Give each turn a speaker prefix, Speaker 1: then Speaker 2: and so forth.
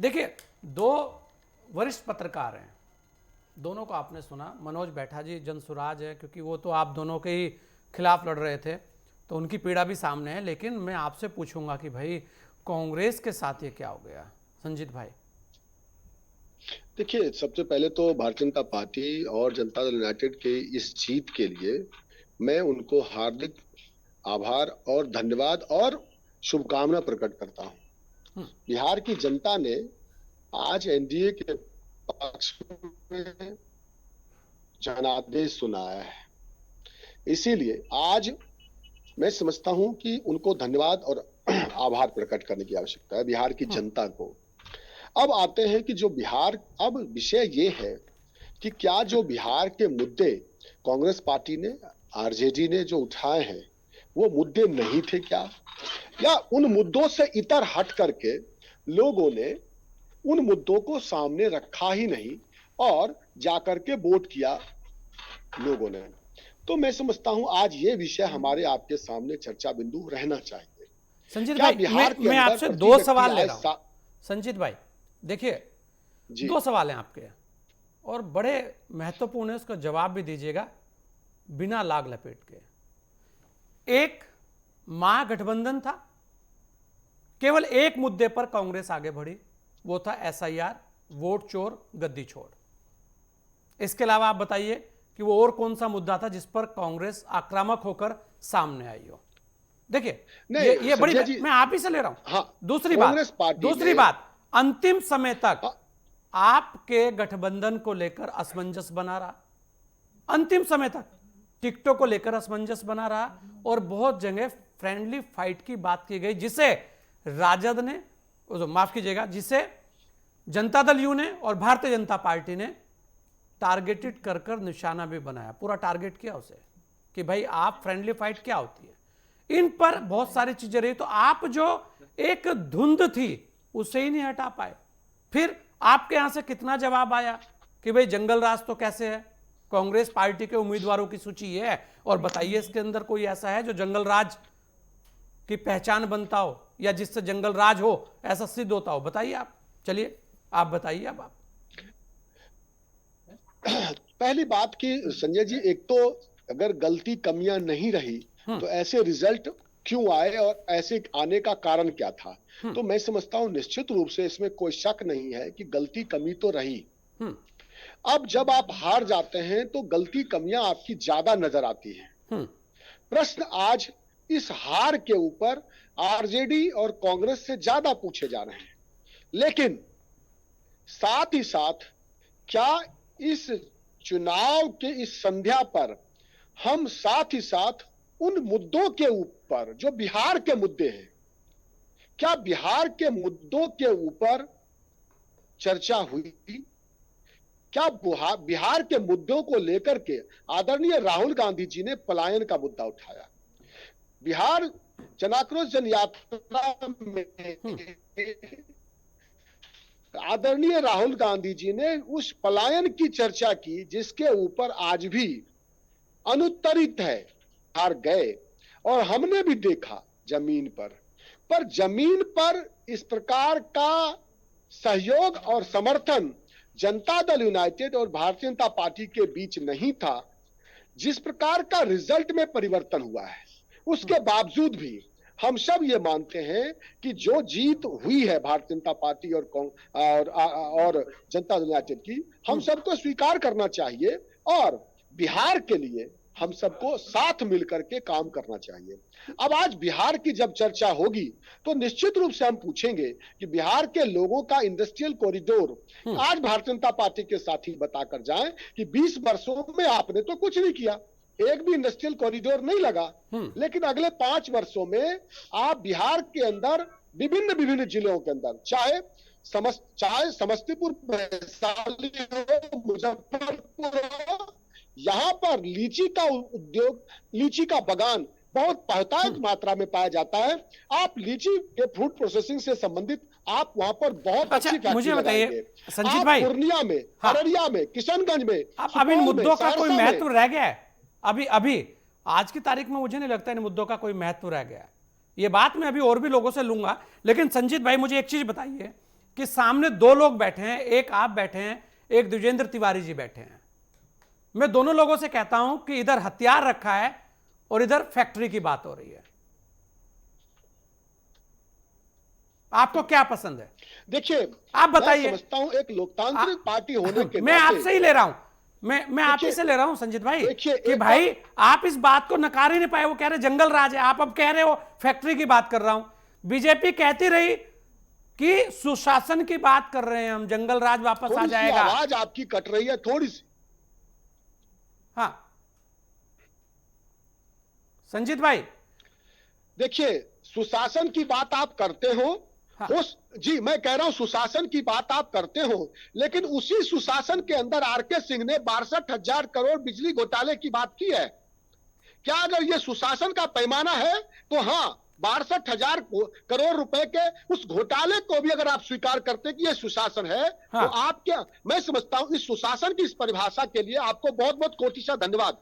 Speaker 1: देखिए, दो वरिष्ठ पत्रकार हैं, दोनों को आपने सुना। मनोज बैठा जी जनसुराज है, क्योंकि वो तो आप दोनों के ही खिलाफ लड़ रहे थे, तो उनकी पीड़ा भी सामने है। लेकिन मैं आपसे पूछूंगा कि भाई कांग्रेस के साथ ये क्या हो गया, संजीत भाई?
Speaker 2: देखिए, सबसे पहले तो भारतीय जनता पार्टी और जनता दल यूनाइटेड की इस जीत के लिए मैं उनको हार्दिक आभार और धन्यवाद और शुभकामना प्रकट करता हूं। बिहार की जनता ने आज एनडीए के पक्ष में जनादेश सुनाया है। इसीलिए आज मैं समझता हूं कि उनको धन्यवाद और आभार प्रकट करने की आवश्यकता है, बिहार की जनता को। अब आते हैं कि जो बिहार, अब विषय ये है कि क्या जो बिहार के मुद्दे कांग्रेस पार्टी ने, आरजेडी ने जो उठाए हैं, वो मुद्दे नहीं थे क्या, या उन मुद्दों से इतर हट करके लोगों ने उन मुद्दों को सामने रखा ही नहीं और जाकर के वोट किया लोगों ने। तो मैं समझता हूं आज ये विषय हमारे आपके सामने चर्चा बिंदु रहना चाहिए।
Speaker 1: संजीत
Speaker 2: क्या
Speaker 1: भाई,
Speaker 2: बिहार के
Speaker 1: मैं
Speaker 2: अंदर
Speaker 1: आपसे
Speaker 2: प्रति
Speaker 1: दो
Speaker 2: व्यक्ति
Speaker 1: सवाल ले
Speaker 2: आय
Speaker 1: रहा हूं। संजीत भाई देखिए,
Speaker 2: जी
Speaker 1: दो सवाल हैं आपके और बड़े महत्वपूर्ण है, उसका जवाब भी दीजिएगा बिना लाग लपेट के। एक, महागठबंधन था, केवल एक मुद्दे पर कांग्रेस आगे बढ़ी, वो था एसआईआर, वोट चोर गद्दी छोड़। इसके अलावा आप बताइए कि वो और कौन सा मुद्दा था जिस पर कांग्रेस आक्रामक होकर सामने आई हो। देखिए, ये बड़ी, मैं आप ही से ले रहा हूं।
Speaker 2: हाँ,
Speaker 1: दूसरी बात, अंतिम समय तक
Speaker 2: हाँ,
Speaker 1: आपके गठबंधन को लेकर असमंजस बना रहा, अंतिम समय तक टिकटों को लेकर असमंजस बना रहा, और बहुत जगह फ्रेंडली फाइट की बात की गई, जिसे राजद ने, माफ कीजिएगा, जिसे जनता दल यू ने और भारतीय जनता पार्टी ने टारगेटेड कर निशाना भी बनाया, पूरा टारगेट किया उसे कि भाई आप फ्रेंडली फाइट क्या होती है। इन पर बहुत सारी चीजें रही, तो आप जो एक धुंध थी उसे ही नहीं हटा पाए। फिर आपके यहां से कितना जवाब आया कि भाई जंगल राज तो कैसे है, कांग्रेस पार्टी के उम्मीदवारों की सूची ये है, और बताइए इसके अंदर कोई ऐसा है जो जंगल राज की पहचान बनता हो या जिससे जंगल राज हो ऐसा सिद्ध होता हो? बताइए आप, चलिए आप बताइए। अब आप
Speaker 2: पहली बात कि संजय जी, एक तो अगर गलती कमियां नहीं रही तो ऐसे रिजल्ट क्यों आए और ऐसे आने का कारण क्या था? तो मैं समझता हूं निश्चित रूप से इसमें कोई शक नहीं है कि गलती कमी तो रही। अब जब आप हार जाते हैं तो गलती कमियां आपकी ज्यादा नजर आती हैं। प्रश्न आज इस हार के ऊपर आरजेडी और कांग्रेस से ज्यादा पूछे जा रहे हैं, लेकिन साथ ही साथ क्या इस चुनाव के इस संध्या पर हम साथ ही साथ उन मुद्दों के ऊपर जो बिहार के मुद्दे हैं, क्या बिहार के मुद्दों के ऊपर चर्चा हुई? क्या बिहार के मुद्दों को लेकर के आदरणीय राहुल गांधी जी ने पलायन का मुद्दा उठाया? बिहार जनाक्रोश जनयात्रा में आदरणीय राहुल गांधी जी ने उस पलायन की चर्चा की जिसके ऊपर आज भी अनुत्तरित है। हार गए और हमने भी देखा जमीन पर जमीन पर इस प्रकार का सहयोग और समर्थन जनता दल यूनाइटेड और भारतीय जनता पार्टी के बीच नहीं था। जिस प्रकार का रिजल्ट में परिवर्तन हुआ है, उसके बावजूद भी हम सब ये मानते हैं कि जो जीत हुई है भारतीय जनता पार्टी और जनता दल यूनाइटेड की, हम सबको स्वीकार करना चाहिए और बिहार के लिए हम सबको साथ मिलकर के काम करना चाहिए। अब आज बिहार की जब चर्चा होगी तो निश्चित रूप से हम पूछेंगे कि बिहार के लोगों का इंडस्ट्रियल कॉरिडोर, आज भारतीय जनता पार्टी के साथी बताकर जाएं कि 20 वर्षों में आपने तो कुछ नहीं किया, एक भी इंडस्ट्रियल कॉरिडोर नहीं लगा, लेकिन अगले 5 वर्षों में आप बिहार के अंदर विभिन्न जिलों के अंदर, चाहे समस्तीपुर, वैशाली हो, मुजफ्फरपुर हो, यहां पर लीची का उद्योग, लीची का बगान बहुत बहुतायत मात्रा में पाया जाता है। आप लीची के फ्रूट प्रोसेसिंग से संबंधित आप वहां पर बहुत अच्छी फैक्ट्री
Speaker 1: मुझे बताइए संजीत भाई,
Speaker 2: पूर्णिया में, अररिया में, किशनगंज में,
Speaker 1: अब इन मुद्दों का कोई महत्व रह गया है? अभी आज की तारीख में मुझे नहीं लगता इन मुद्दों का कोई महत्व रह गया है। ये बात मैं अभी और भी लोगों से लूंगा, लेकिन संजीत भाई मुझे एक चीज बताइए कि सामने दो लोग बैठे हैं, एक आप बैठे हैं, एक द्विजेंद्र तिवारी जी बैठे हैं। मैं दोनों लोगों से कहता हूं कि इधर हथियार रखा है और इधर फैक्ट्री की बात हो रही है। आपको क्या पसंद है?
Speaker 2: देखिए,
Speaker 1: आप बताइए।
Speaker 2: मैं समझता हूं एक लोकतांत्रिक पार्टी होने के
Speaker 1: मैं
Speaker 2: नाते
Speaker 1: आपसे ही ले रहा हूं, मैं आप ही से ले रहा हूं संजीत भाई,
Speaker 2: देखिए,
Speaker 1: कि भाई आप इस बात को नकार ही नहीं पाए। वो कह रहे जंगल राज है, आप अब कह रहे हो फैक्ट्री की बात कर रहा हूं। बीजेपी कहती रही कि सुशासन की बात कर रहे हैं हम, जंगल राज वापस आ जाएगा।
Speaker 2: आवाज आपकी कट रही है थोड़ी सी।
Speaker 1: हाँ संजीत भाई,
Speaker 2: देखिए, सुशासन की बात आप करते हो।
Speaker 1: हाँ।
Speaker 2: जी, मैं कह रहा हूं सुशासन की बात आप करते हो, लेकिन उसी सुशासन के अंदर आरके सिंह ने 62,000 करोड़ बिजली घोटाले की बात की है। क्या अगर ये सुशासन का पैमाना है तो हाँ, 62,000 करोड़ रुपए के उस घोटाले को भी अगर आप स्वीकार करते कि ये सुशासन है,
Speaker 1: हाँ।
Speaker 2: तो आप क्या, मैं समझता हूं इस सुशासन की इस परिभाषा के लिए आपको बहुत बहुत कोटि सा धन्यवाद।